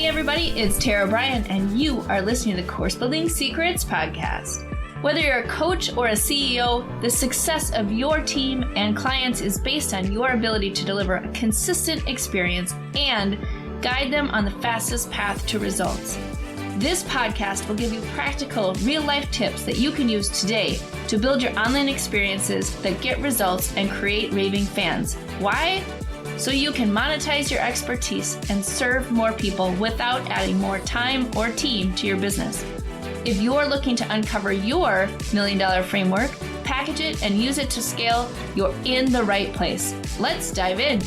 everybody, it's Bryan, and you are listening to the Course Building Secrets podcast. Whether you're a coach or a CEO, the success of your team and clients is based on your ability to deliver a consistent experience and guide them on the fastest path to results. This podcast will give you practical, real-life tips that you can use today to build your online experiences that get results and create raving fans. Why? So you can monetize your expertise and serve more people without adding more time or team to your business. If you're looking to uncover your $1 million framework, package it, and use it to scale, you're in the right place. Let's dive in.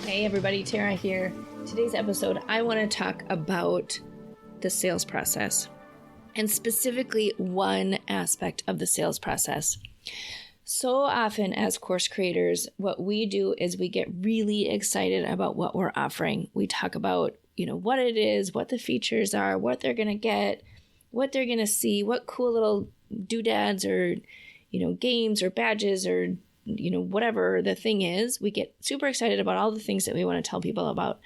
Hey everybody, Tara here. Today's episode, I want to talk about the sales process, and specifically one aspect of the sales process. So often as course creators, what we do is we get really excited about what we're offering. We talk about, what it is, what the features are, what they're going to get, what they're going to see, what cool little doodads or, games or badges or, whatever the thing is. We get super excited about all the things that we want to tell people about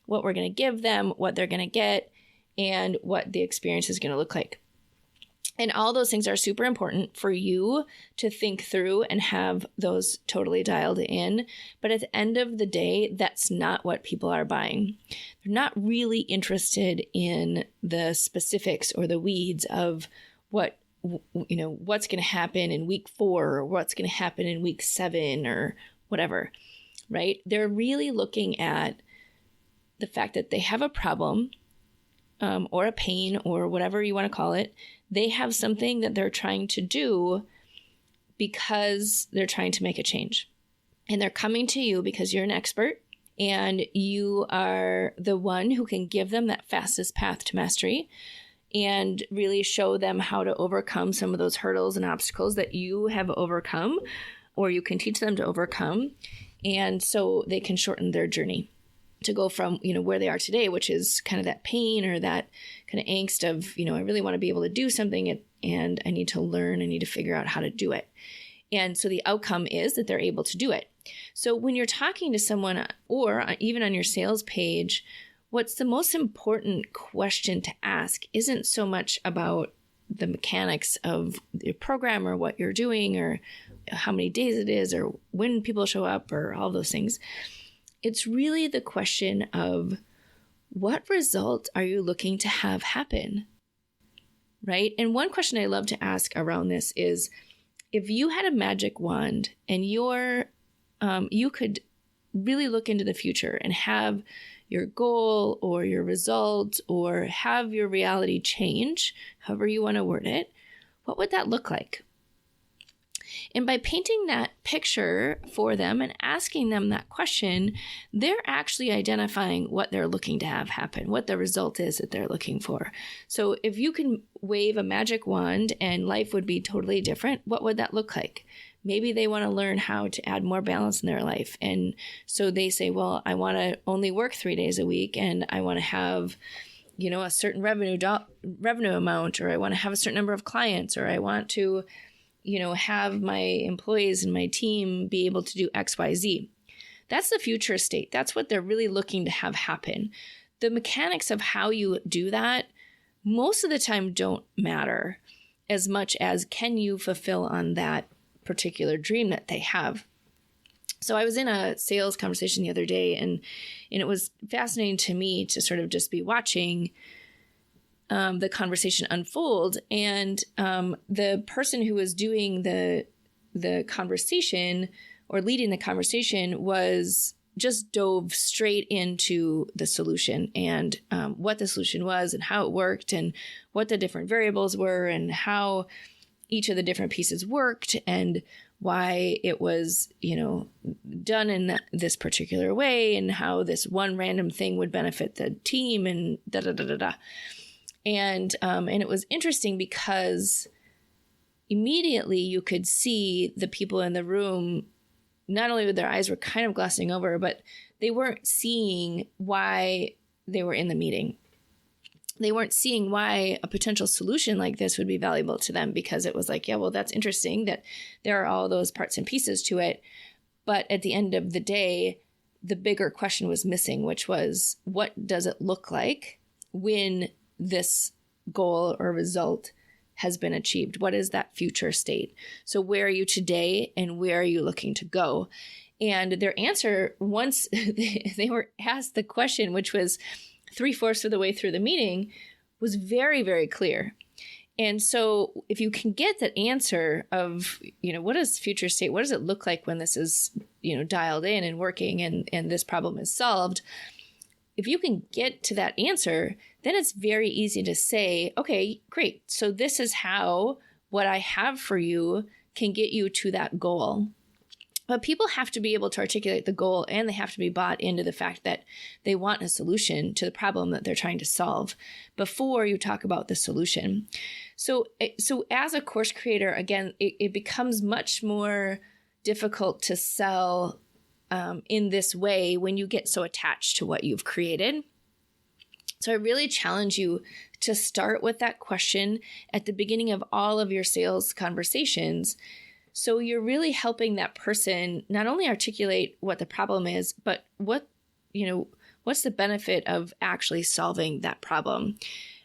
what we're going to give them, what they're going to get, and what the experience is going to look like. And all those things are super important for you to think through and have those totally dialed in. But at the end of the day, that's not what people are buying. They're not really interested in the specifics or the weeds of what's going to happen in week 4 or what's going to happen in week 7 or whatever, right? They're really looking at the fact that they have a problem or a pain or whatever you want to call it. They have something that they're trying to do because they're trying to make a change. And they're coming to you because you're an expert and you are the one who can give them that fastest path to mastery and really show them how to overcome some of those hurdles and obstacles that you have overcome or you can teach them to overcome. And so they can shorten their journey to go from, where they are today, which is kind of that pain or that kind of angst of, I really want to be able to do something and I need to learn, I need to figure out how to do it. And so the outcome is that they're able to do it. So when you're talking to someone or even on your sales page, what's the most important question to ask isn't so much about the mechanics of your program or what you're doing or how many days it is or when people show up or all those things. It's really the question of what result are you looking to have happen, right? And one question I love to ask around this is, if you had a magic wand and you could really look into the future and have your goal or your result or have your reality change, however you want to word it, what would that look like? And by painting that picture for them and asking them that question, they're actually identifying what they're looking to have happen, what the result is that they're looking for. So if you can wave a magic wand and life would be totally different, what would that look like? Maybe they want to learn how to add more balance in their life. And so they say, well, I want to only work 3 days a week and I want to have a certain revenue amount, or I want to have a certain number of clients, or I want to have my employees and my team be able to do X, Y, Z. That's the future state. That's what they're really looking to have happen. The mechanics of how you do that most of the time don't matter as much as can you fulfill on that particular dream that they have. So I was in a sales conversation the other day and it was fascinating to me to sort of just be watching the conversation unfold, and the person who was doing the conversation or leading the conversation was just dove straight into the solution and what the solution was and how it worked and what the different variables were and how each of the different pieces worked and why it was, done in this particular way and how this one random thing would benefit the team and da-da-da-da-da. And it was interesting because immediately you could see the people in the room, not only with their eyes were kind of glassing over, but they weren't seeing why they were in the meeting. They weren't seeing why a potential solution like this would be valuable to them, because it was like, yeah, well, that's interesting that there are all those parts and pieces to it. But at the end of the day, the bigger question was missing, which was, what does it look like when this goal or result has been achieved? What is that future state? So where are you today and where are you looking to go? And their answer, once they were asked the question, which was 3/4 of the way through the meeting, was very, very clear. And so if you can get that answer of, what is future state? What does it look like when this is, dialed in and working and this problem is solved? If you can get to that answer, then it's very easy to say, okay, great. So this is how what I have for you can get you to that goal. But people have to be able to articulate the goal, and they have to be bought into the fact that they want a solution to the problem that they're trying to solve before you talk about the solution. So as a course creator, again, it becomes much more difficult to sell in this way when you get so attached to what you've created. So I really challenge you to start with that question at the beginning of all of your sales conversations. So you're really helping that person not only articulate what the problem is, but what's the benefit of actually solving that problem.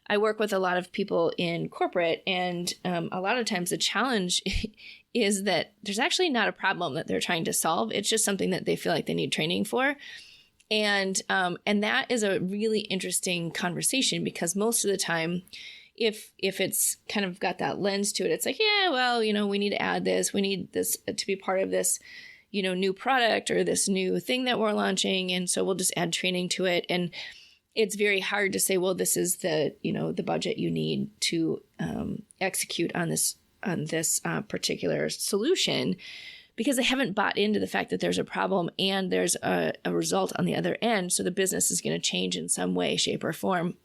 I work with a lot of people in corporate, and a lot of times the challenge is that there's actually not a problem that they're trying to solve. It's just something that they feel like they need training for. And that is a really interesting conversation, because most of the time, if it's kind of got that lens to it, it's like, yeah, well, we need to add this. We need this to be part of this, new product or this new thing that we're launching. And so we'll just add training to it. And it's very hard to say, well, this is the budget you need to execute on this particular solution, because they haven't bought into the fact that there's a problem and there's a result on the other end. So the business is going to change in some way, shape, or form.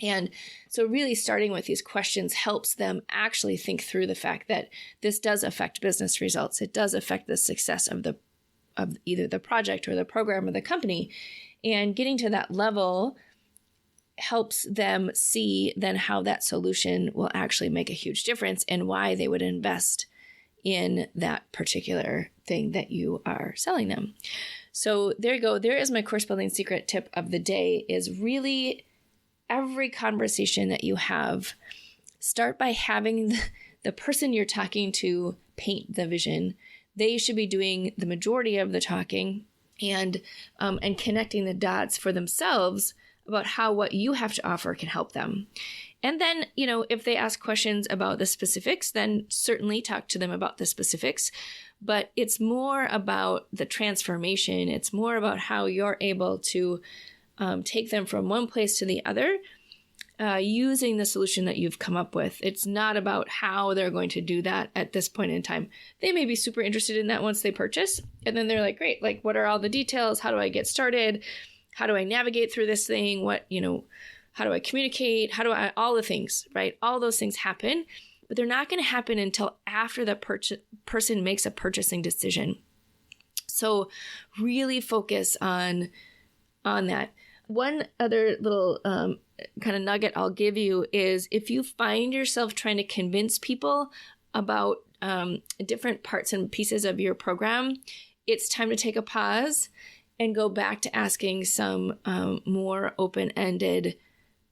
And so really starting with these questions helps them actually think through the fact that this does affect business results. It does affect the success of either the project or the program or the company. And getting to that level helps them see then how that solution will actually make a huge difference and why they would invest in that particular thing that you are selling them. So there you go. There is my course building secret tip of the day, is really every conversation that you have, start by having the person you're talking to paint the vision. They should be doing the majority of the talking and connecting the dots for themselves about how what you have to offer can help them. And then, if they ask questions about the specifics, then certainly talk to them about the specifics. But it's more about the transformation. It's more about how you're able to take them from one place to the other using the solution that you've come up with. It's not about how they're going to do that at this point in time. They may be super interested in that once they purchase, and then they're like, great, like, what are all the details? How do I get started? How do I navigate through this thing? How do I communicate? All the things, right? All those things happen, but they're not going to happen until after the person makes a purchasing decision. So really focus on that. One other little kind of nugget I'll give you is, if you find yourself trying to convince people about different parts and pieces of your program, it's time to take a pause and go back to asking some more open-ended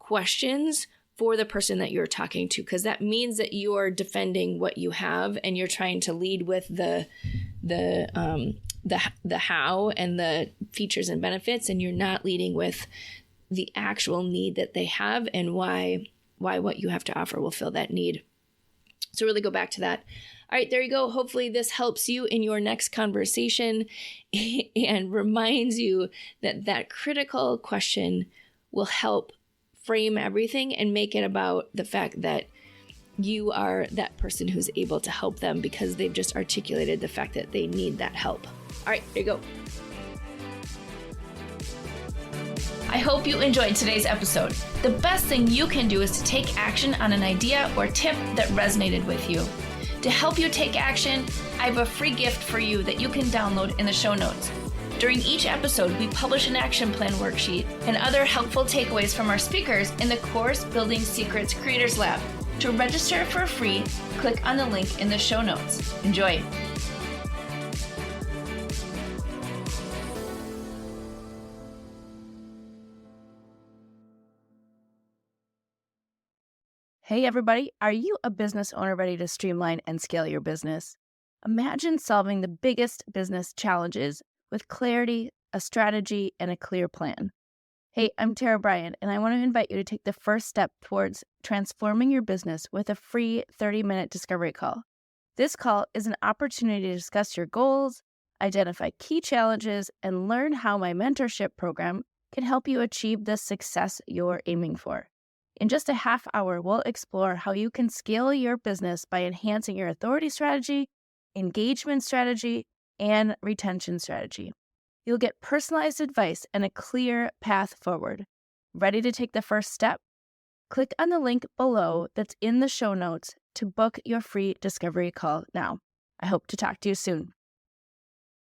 questions for the person that you're talking to, because that means that you're defending what you have and you're trying to lead with the how and the features and benefits, and you're not leading with the actual need that they have and why what you have to offer will fill that need. So really go back to that. All right, there you go. Hopefully this helps you in your next conversation and reminds you that critical question will help frame everything and make it about the fact that you are that person who's able to help them, because they've just articulated the fact that they need that help. All right, there you go. I hope you enjoyed today's episode. The best thing you can do is to take action on an idea or tip that resonated with you. To help you take action, I have a free gift for you that you can download in the show notes. During each episode, we publish an action plan worksheet and other helpful takeaways from our speakers in the Course Building Secrets Creators Lab. To register for free, click on the link in the show notes. Enjoy! Hey, everybody. Are you a business owner ready to streamline and scale your business? Imagine solving the biggest business challenges with clarity, a strategy, and a clear plan. Hey, I'm Bryan, and I want to invite you to take the first step towards transforming your business with a free 30-minute discovery call. This call is an opportunity to discuss your goals, identify key challenges, and learn how my mentorship program can help you achieve the success you're aiming for. In just a half hour, we'll explore how you can scale your business by enhancing your authority strategy, engagement strategy, and retention strategy. You'll get personalized advice and a clear path forward. Ready to take the first step? Click on the link below that's in the show notes to book your free discovery call now. I hope to talk to you soon.